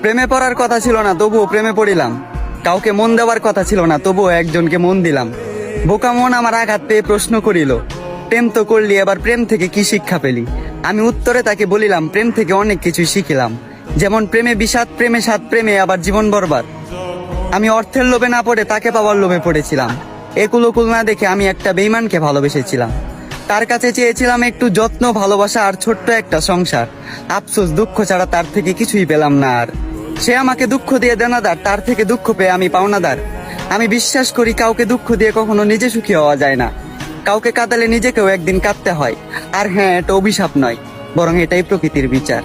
প্রেমে পড়ার কথা ছিল না, তবুও প্রেমে পড়িলাম। কাউকে মন দেওয়ার কথা ছিল না, তবুও একজনকে মন দিলাম। বোকা মন আমার আঘাত পেয়ে প্রশ্ন করিল, প্রেম তো করলি, এবার প্রেম থেকে কি শিক্ষা পেলি? আমি উত্তরে তাকে বলিলাম, প্রেম থেকে অনেক কিছুই শিখিলাম। যেমন প্রেমে বিষাদ, প্রেমে স্বাদ, প্রেমে আবার জীবন বরবাদ। আমি অর্থের লোভে না পড়ে তাকে পাওয়ার লোভে পড়েছিলাম। একুলকুল না দেখে আমি একটা বেঈমানকে ভালোবেসেছিলাম। তার কাছে চেয়েছিলাম একটু যত্ন, ভালোবাসা আর ছোট্ট একটা সংসার। আফসোস, দুঃখ ছাড়া তার থেকে কিছুই পেলাম না আর। সে আমাকে দুঃখ দিয়ে দেনাদার, তার থেকে দুঃখ পেয়ে আমি পাওনাদার। আমি বিশ্বাস করি কাউকে দুঃখ দিয়ে কখনো নিজে সুখী হওয়া যায় না। কাউকে কাঁদালে নিজেকেও একদিন কাঁদতে হয়। আর হ্যাঁ, এটা অভিশাপ নয়, বরং এটাই প্রকৃতির বিচার।